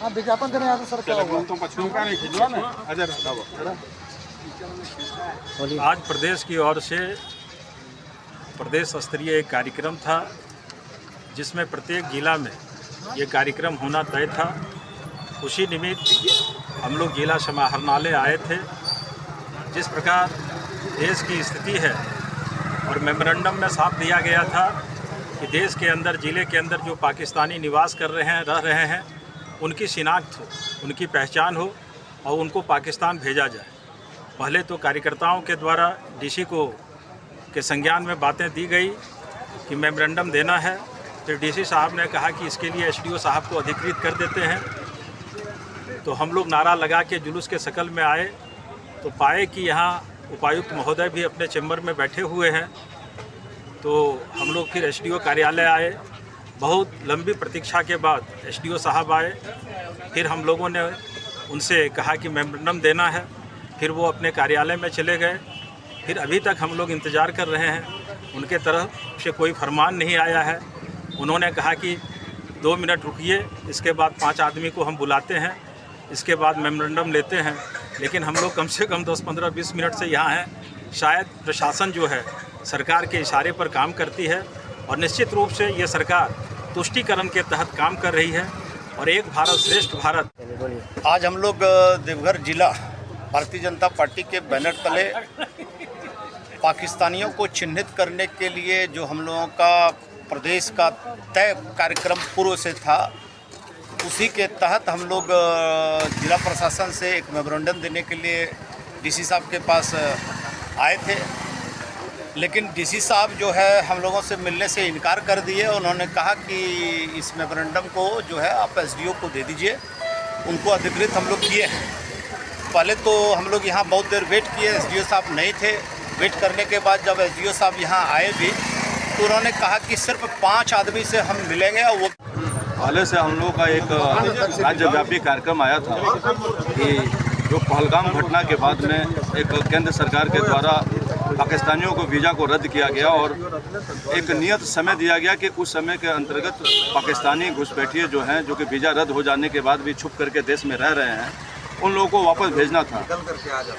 हाँ विज्ञापन देने आते सर, क्या हुआ? आज प्रदेश की ओर से प्रदेश स्तरीय एक कार्यक्रम था, जिसमें प्रत्येक जिला में ये कार्यक्रम होना तय था। उसी निमित्त हम लोग जिला समाहरणालय आए थे। जिस प्रकार देश की स्थिति है और मेमोरेंडम में साफ दिया गया था कि देश के अंदर, जिले के अंदर जो पाकिस्तानी निवास कर रहे हैं, रह रहे हैं, उनकी शिनाख्त हो, उनकी पहचान हो और उनको पाकिस्तान भेजा जाए। पहले तो कार्यकर्ताओं के द्वारा डीसी को के संज्ञान में बातें दी गई कि मेमोरेंडम देना है। तो डीसी साहब ने कहा कि इसके लिए एसडीओ साहब को अधिकृत कर देते हैं। तो हम लोग नारा लगा के जुलूस के शकल में आए तो पाए कि यहाँ उपायुक्त महोदय भी अपने चैम्बर में बैठे हुए हैं। तो हम लोग फिर एसडीओ कार्यालय आए। बहुत लंबी प्रतीक्षा के बाद एसडीओ साहब आए। फिर हम लोगों ने उनसे कहा कि मेमोरेंडम देना है। फिर वो अपने कार्यालय में चले गए। फिर अभी तक हम लोग इंतज़ार कर रहे हैं, उनके तरफ से कोई फरमान नहीं आया है। उन्होंने कहा कि 2 मिनट रुकिए, इसके बाद 5 आदमी को हम बुलाते हैं, इसके बाद मेमोरेंडम लेते हैं। लेकिन हम लोग कम से कम 10, 15, 20 मिनट से यहाँ हैं। शायद प्रशासन जो है सरकार के इशारे पर काम करती है और निश्चित रूप से ये सरकार तुष्टीकरण के तहत काम कर रही है और एक भारत श्रेष्ठ भारत। आज हम लोग देवघर जिला भारतीय जनता पार्टी के बैनर तले पाकिस्तानियों को चिन्हित करने के लिए जो हम लोगों का प्रदेश का तय कार्यक्रम पूर्व से था, उसी के तहत हम लोग जिला प्रशासन से एक मेमोरेंडम देने के लिए डीसी साहब के पास आए थे। लेकिन डीसी साहब जो है हम लोगों से मिलने से इनकार कर दिए। उन्होंने कहा कि इस मेमोरेंडम को जो है आप एसडीओ को दे दीजिए। उनको अधिकृत हम लोग किए हैं। पहले तो हम लोग यहाँ बहुत देर वेट किए, एसडीओ साहब नहीं थे। वेट करने के बाद जब एसडीओ साहब यहाँ आए भी तो उन्होंने कहा कि सिर्फ 5 आदमी से हम मिलेंगे। और वो पहले से हम लोग का एक राज्यव्यापी कार्यक्रम आया था कि जो पहलगाम घटना के बाद में एक केंद्र सरकार के द्वारा पाकिस्तानियों को वीज़ा को रद्द किया गया और एक नियत समय दिया गया कि उस समय के अंतर्गत पाकिस्तानी घुसपैठिए जो हैं, जो कि वीज़ा रद्द हो जाने के बाद भी छुप करके देश में रह रहे हैं, उन लोगों को वापस भेजना था।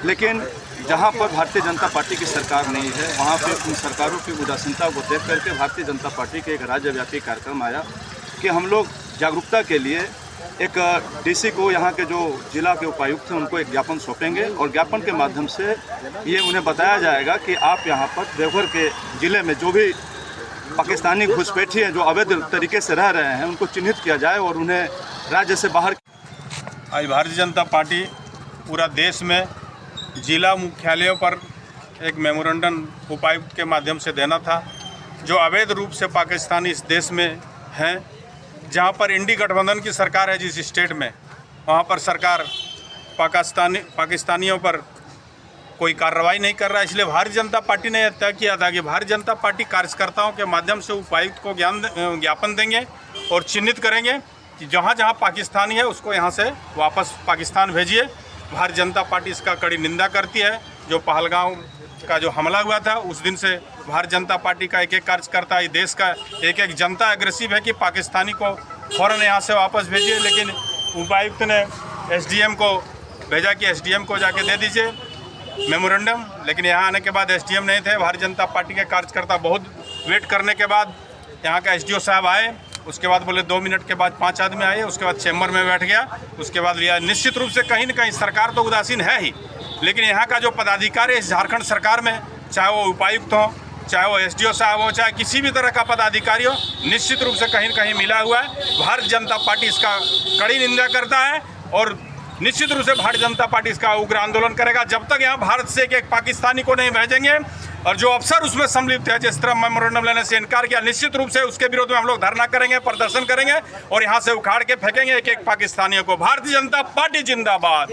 लेकिन जहां पर भारतीय जनता पार्टी की सरकार नहीं है, वहां पे उन सरकारों की उदासीनता को देख करके भारतीय जनता पार्टी के एक राज्यव्यापी कार्यक्रम आया कि हम लोग जागरूकता के लिए एक डीसी को, यहाँ के जो जिला के उपायुक्त हैं, उनको एक ज्ञापन सौंपेंगे और ज्ञापन के माध्यम से ये उन्हें बताया जाएगा कि आप यहाँ पर देवघर के ज़िले में जो भी पाकिस्तानी घुसपैठी हैं, जो अवैध तरीके से रह रहे हैं, उनको चिन्हित किया जाए और उन्हें राज्य से बाहर। आज भारतीय जनता पार्टी पूरा देश में जिला मुख्यालयों पर एक मेमोरेंडम उपायुक्त के माध्यम से देना था। जो अवैध रूप से पाकिस्तानी इस देश में हैं, जहां पर इंडी गठबंधन की सरकार है जिस स्टेट में, वहां पर सरकार पाकिस्तानियों पर कोई कार्रवाई नहीं कर रहा है। इसलिए भारतीय जनता पार्टी ने यह तय किया था कि भारतीय जनता पार्टी कार्यकर्ताओं के माध्यम से उपायुक्त को ज्ञापन देंगे और चिन्हित करेंगे कि जहाँ जहाँ पाकिस्तानी है उसको यहाँ से वापस पाकिस्तान भेजिए। भारतीय जनता पार्टी इसका कड़ी निंदा करती है। जो पहलगाम का जो हमला हुआ था, उस दिन से भारतीय जनता पार्टी का एक कार्यकर्ता, इस देश का एक जनता एग्रेसिव है कि पाकिस्तानी को फ़ौरन यहाँ से वापस भेजिए। लेकिन उपायुक्त ने एसडीएम को भेजा कि एसडीएम को जाके दे दीजिए मेमोरेंडम। लेकिन यहाँ आने के बाद एसडीएम नहीं थे। भारतीय जनता पार्टी के कार्यकर्ता बहुत वेट करने के बाद यहाँ का एसडीओ साहब आए। उसके बाद बोले 2 मिनट के बाद 5 आदमी आए। उसके बाद चैम्बर में बैठ गया। उसके बाद लिया। निश्चित रूप से कहीं न कहीं सरकार तो उदासीन है ही, लेकिन यहाँ का जो पदाधिकारी है झारखंड सरकार में, चाहे वो उपायुक्त हो, चाहे वो एसडीओ साहब हो, चाहे किसी भी तरह का पदाधिकारी हो, निश्चित रूप से कहीं न कहीं मिला हुआ है। भारतीय जनता पार्टी इसका कड़ी निंदा करता है और निश्चित रूप से भारतीय जनता पार्टी इसका उग्र आंदोलन करेगा। जब तक यहाँ भारत से एक पाकिस्तानी को नहीं भेजेंगे और जो अफसर उसमें सम्मिलित है, जिस तरह मेमोरेंडम लेने से इनकार किया, निश्चित रूप से उसके विरोध में हम लोग धरना करेंगे, प्रदर्शन करेंगे और यहाँ से उखाड़ के फेंकेंगे एक पाकिस्तानियों को। भारतीय जनता पार्टी जिंदाबाद।